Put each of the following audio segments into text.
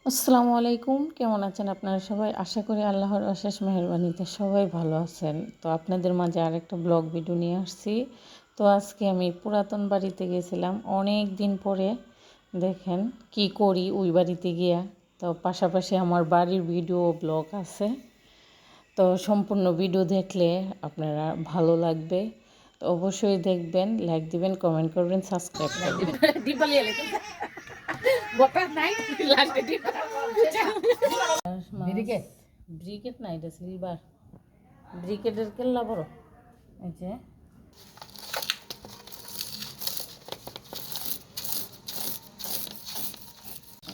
আসসালামু আলাইকুম, কেমন আছেন আপনারা সবাই? আশা করি আল্লাহর অশেষ মেহেরবানিতে সবাই ভালো আছেন। তো আপনাদের মাঝে আরেকটা ব্লগ ভিডিও নিয়ে আসছি। তো আজকে আমি পুরাতন বাড়িতে গেছিলাম অনেক দিন পরে। দেখেন কি করি ওই বাড়িতে গিয়া। তো পাশাপাশি আমার বাড়ির ভিডিও ব্লগ আছে। তো সম্পূর্ণ ভিডিও দেখলে আপনারা ভালো লাগবে। তো অবশ্যই দেখবেন, লাইক দিবেন, কমেন্ট করবেন, সাবস্ক্রাইব করবেন। ব্রিকেট না, এটা সিলভার। ব্রিকেটের কেল্লা বড়। এই যে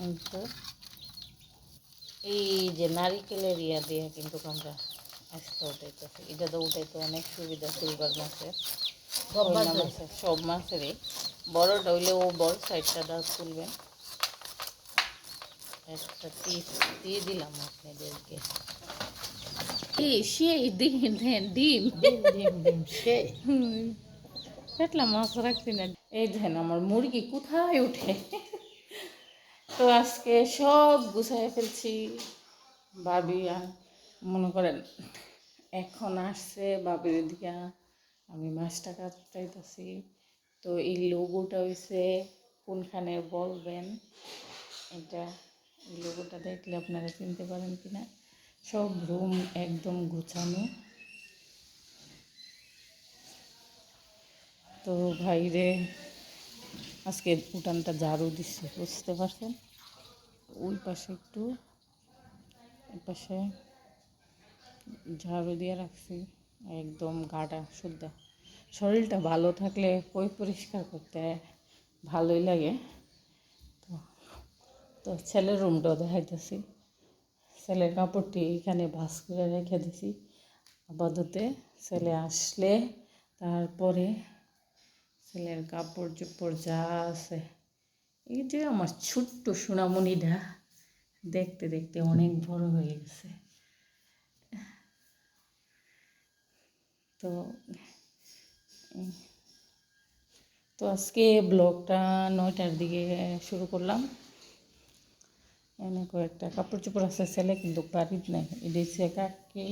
এই তো, এই যে নারিকেলের ইয়া দিয়ে কিন্তু আমরা আস্তে উঠাইতেছি। এটা তো উঠাইতে অনেক সুবিধা সিলভার মাছের, মাছের সব মাছেরই। বড়টা হইলে ও বড় সাইডটা দাঁত তুলবেন। একটা টিপ দিয়ে দিলাম আপনাদেরকে। সেই ডিম ডিম ডিম ডিম ডিম সেই পেটলা মাছ রাখছি না। এই দেখেন আমার মুরগি কোথায় উঠে। তো আজকে সব গুছাই ফেলছি। ভাবি মনে করেন এখন আসছে বাবির দিকে, আমি মাছটা কাটাইতেছি। তো এই লোগোটা হইছে কোনখানে বলবেন। এটা এই লোগোটা দেখলে আপনারা চিনতে পারেন কিনা। সব রুম একদম গুছানো। তো ভাইরে আজকে উঠানটা ঝাড়ু দিচ্ছে, বুঝতে পারছেন। ওই পাশে একটু, এই পাশে ঝাড়ু দিয়ে রাখছি। একদম গাটা শুদ্ধ। শরীরটা ভালো থাকলে পরিষ্কার করতে ভালোই লাগে। তো তো ছেলের রুমটাও দেখাইতেছি। ছেলের কাপড়টি এখানে ভাঁজ করে রেখে দিছি আপাতত। ছেলে আসলে তারপরে ছেলের কাপড় চোপড় যা আছে। এই যে আমার ছোট্ট সোনামণিটা দেখতে দেখতে অনেক বড় হয়ে গেছে। তো তো আজকে ব্লগটা 9টার দিকে শুরু করলাম। এনে কয়েকটা কাপড় চোপড় আছে, ছেলে কিন্তু বাড়িতে নেই। এদিকে কাকি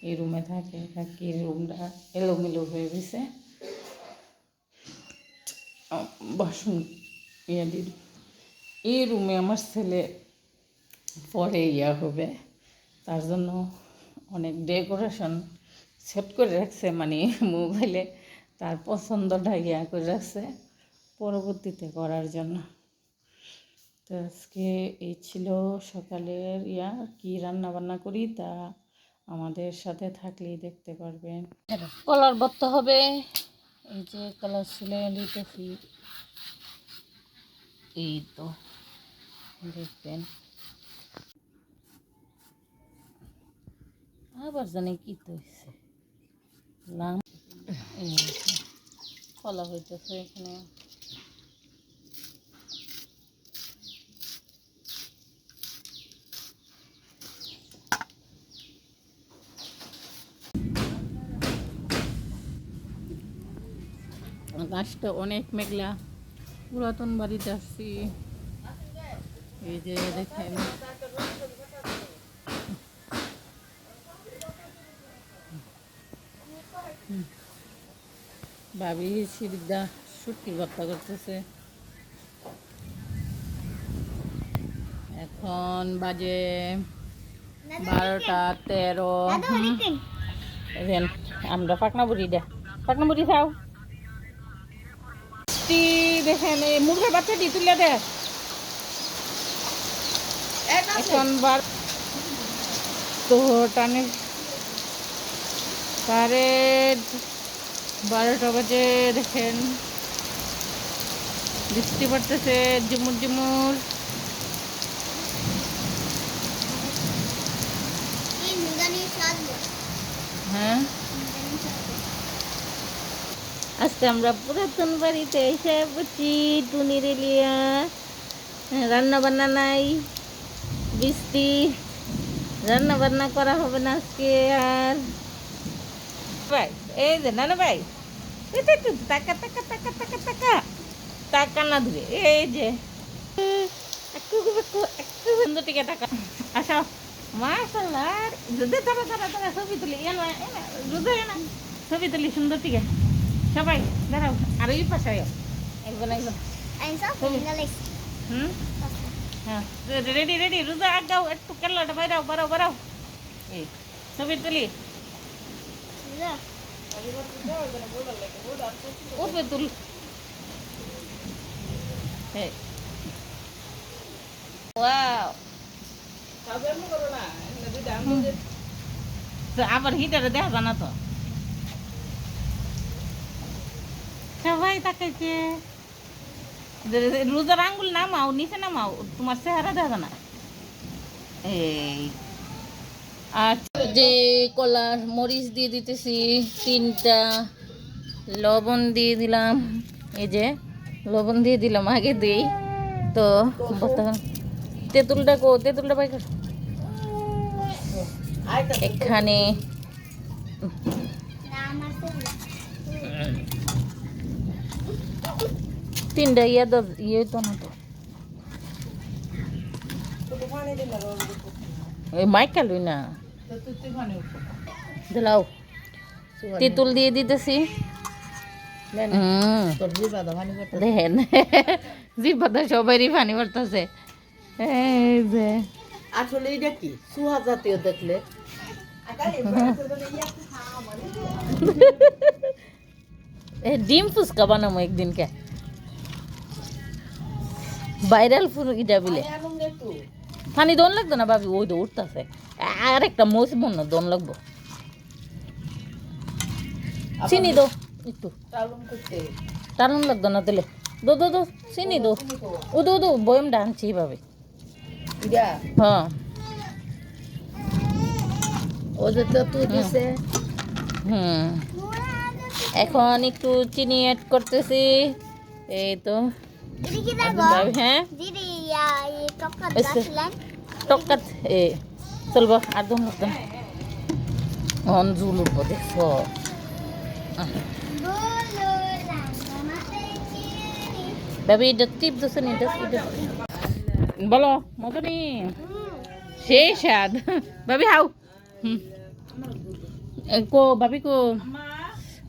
এই রুমে থাকে, কাকির রুমটা এলোমেলো হয়ে গেছে। বাসন ইয়ে দিল এই রুমে আমার ছেলে পরে ইয়া হবে, তার জন্য অনেক ডেকোরেশন সেট করে রাখছে, মানে মোবাইলে তার পছন্দটা ইয়া করে রাখছে পরবর্তীতে করার জন্য। তো আজকে এই ছিল সকালের ইয়া, কি রান্না বান্না করি তা আমাদের সাথে থাকলেই দেখতে পারবেন। কলার ভর্তা হবে। এই যে কলার ছিলে দিতেছি, এই তো দেখবেন। আবার জানি কি তো হয়েছে লাম, এই কলা হইতেছে এখানে। গাছটা অনেক মেঘলা। পুরাতন বাড়িতে আসছি। এই যে দেখেন ভাবি সিরিদা শুটকি ভর্তা করতেছে। এখন বাজে 12টা 13। আমরা পাকনা বুড়ি দে, পাকনা বুড়ি খাও। দেখেন এই মুরগের বাচ্চাটি তুলে দে। এখন তো টানে 12:30 বাজে। দেখেন বৃষ্টি পড়তেছে ঝুমুর ঝুমুর। হ্যাঁ, আজকে আমরা পুরাতন বাড়িতে এসে বুঝছি টুনির লিয়া। রান্না বান্না নাই, বৃষ্টি, রান্না বান্না করা হবে না আজকে আর। ভাই এই যে নানা ভাই, টাকা টাকা টাকা টাকা টাকা টাকা না ধরে এই যে একটু সুন্দর টিকে টাকা আসো মাশাআল্লাহ যদি তারা তারা তারা ছবি তুলি রুদে না ছবি তুলি সুন্দর টিকে সবাই দাঁড়াও আর এই পাশে আয়ো একজন একজন হ্যাঁ রেডি রেডি রুদা আগাও একটু কেল্লাটা বাইরাও বাড়াও বাড়াও এই ছবি তুলি উঠবে তুল এই ওয়াও আবার হিটারে দেখা যায় না তো সবাই তাকাইছে রোজার আঙ্গুল নামাও নিচে নামাও তোমার চেহারা দেখা যায় না এই আর যে কলার মরিচ দিয়ে দিতেছি 3টা লবণ দিয়ে দিলাম এই যে লবণ দিয়ে দিলাম আগে দিই তো তেঁতুলটা পাই এখানে 3টা ইয়ে তো না তো ওই মাইকা লই না দিলাও তেঁতুল দিয়ে দিতেছি দেখেন জিভাটা সবারই পানি পড়তেছে এই যে আসলে এটা কি সুহা জাতীয় দেখলে ডিম ফুচকা বানাবো একদিনকে ভাইরাল এটা বিলে পানি দন লাগতো না ভাবি ওই তো উঠতেছে আর একটা মোচ মন না দন লাগবো চিনি দো একটু টালুন লাগতো না তেলে দো চিনি দো দো বয়ম ডানছি ভাবে হ্যাঁ এখন একটু চিনি অ্যাড করতেছি এই তো হ্যাঁ টকাত এ চলবো আর দম লাগতো না জুল উঠবো দেখো ভাবি এটা টিপ দিচ্ছেন এটা বলো মতনি সেই স্বাদ ভাবি হাও কো ভাবি কো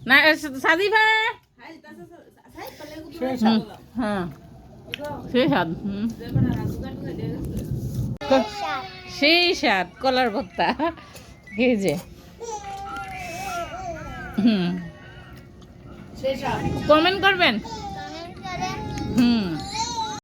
না সাদি ভাই হ্যাঁ সেই স্বাদ সেই স্বাদ কলার ভর্তা এই যে কমেন্ট করবেন